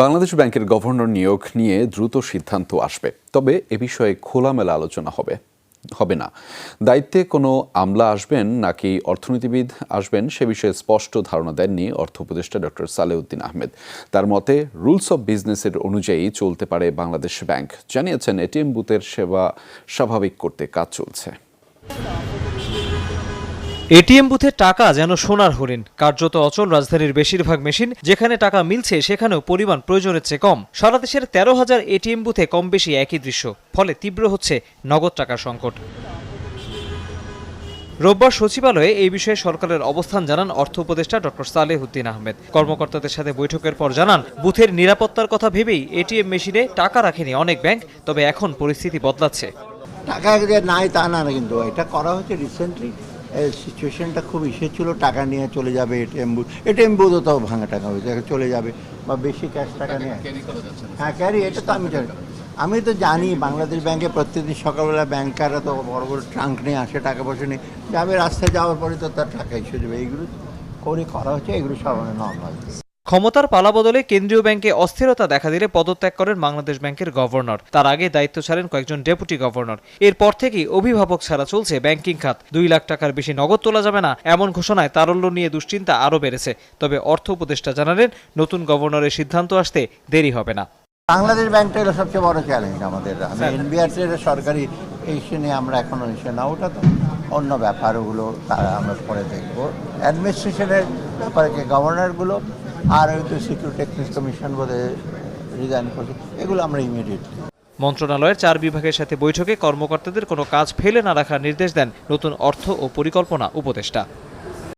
বাংলাদেশ ব্যাংকের গভর্নর নিয়োগ নিয়ে দ্রুত সিদ্ধান্ত আসবে, তবে এ বিষয়ে খোলামেলা আলোচনা হবে না। দায়িত্বে কোনো আমলা আসবেন নাকি অর্থনীতিবিদ আসবেন সে বিষয়ে স্পষ্ট ধারণা দেননি অর্থ উপদেষ্টা ডক্টর সালেউদ্দিন আহমেদ। তার মতে রুলস অব বিজনেসের অনুযায়ী চলতে পারে বাংলাদেশ ব্যাংক। জানিয়েছেন এটিএম বুথের সেবা স্বাভাবিক করতে কাজ চলছে। এটিএম বুথে টাকা যেন সোনার হরিণ, কার্যত অচল রাজধানীর বেশিরভাগ মেশিন। যেখানে টাকা মিলছে সেখানেও পরিমাণ প্রয়োজনের চেয়ে কম। সারা দেশের ১৩,০০০ এটিএম বুথে কম বেশি একই দৃশ্য, ফলে তীব্র হচ্ছে নগদ টাকার সংকট। রোববার সচিবালয়ে এই বিষয়ে সরকারের অবস্থান জানান অর্থ উপদেষ্টা ডক্টর সালেউদ্দিন আহমেদ। কর্মকর্তাদের সাথে বৈঠকের পর জানান, বুথের নিরাপত্তার কথা ভেবেই এটিএম মেশিনে টাকা রাখেনি অনেক ব্যাংক, তবে এখন পরিস্থিতি বদলাচ্ছে। টাকা যে নাই তা না, কিন্তু এটা করা হচ্ছে রিসেন্টলি। সিচুয়েশনটা খুব ছিল, টাকা নিয়ে চলে যাবে এটিএম বুথও তো ভাঙা টাকা হয়েছে, চলে যাবে বা বেশি ক্যাশ টাকা নিয়ে। হ্যাঁ, ক্যারি, এটা তো আমি তো জানি বাংলাদেশ ব্যাংকে প্রত্যেকদিন সকালবেলা ব্যাংকাররা তো বড় বড় ট্রাঙ্ক নিয়ে আসে, টাকা পয়সা নিয়ে যাবে, রাস্তায় যাওয়ার পরে তো তার টাকা এসে যাবে। এইগুলো করা হচ্ছে, এগুলো সব নর্মাল। ক্ষমতার পালাবদলে কেন্দ্রীয় ব্যাংকে অস্থিরতা দেখা দিলে পদত্যাগ করেন বাংলাদেশ ব্যাংকের গভর্নর। তার আগে দায়িত্ব ছাড়েন কয়েকজন ডেপুটি গভর্নর। এরপর থেকেই অভিভাবক ছাড়া চলছে ব্যাংকিং খাত। ২ লাখ টাকার বেশি নগদ তোলা যাবে না, এমন ঘোষণায় তারল্য নিয়ে দুশ্চিন্তা আরও বেড়েছে। তবে অর্থ উপদেষ্টা জানালেন, নতুন গভর্নরের সিদ্ধান্ত আসতে দেরি হবে না। বাংলাদেশ ব্যাংকটা হলো সবচেয়ে বড় চ্যালেঞ্জ আমাদের। এনবিআরসির সরকারি ইস্যু নিয়ে আমরা এখনো ইস্যু না, ওটা তো অন্য ব্যাপার, ওগুলো আমরা পরে দেখব। অ্যাডমিনিস্ট্রেশনের ব্যাপারে গভর্নরগুলো আর হয়তো সিকিউরিটি এক্সচেঞ্জ কমিশন বলে রিজাইন করছে, এগুলো আমরা ইমিডিয়েটলি। মন্ত্রণালয়ের ৪ বিভাগের সাথে বৈঠকে কর্মকর্তাদের কোনো কাজ ফেলে না রাখার নির্দেশ দেন নতুন অর্থ ও পরিকল্পনা উপদেষ্টা।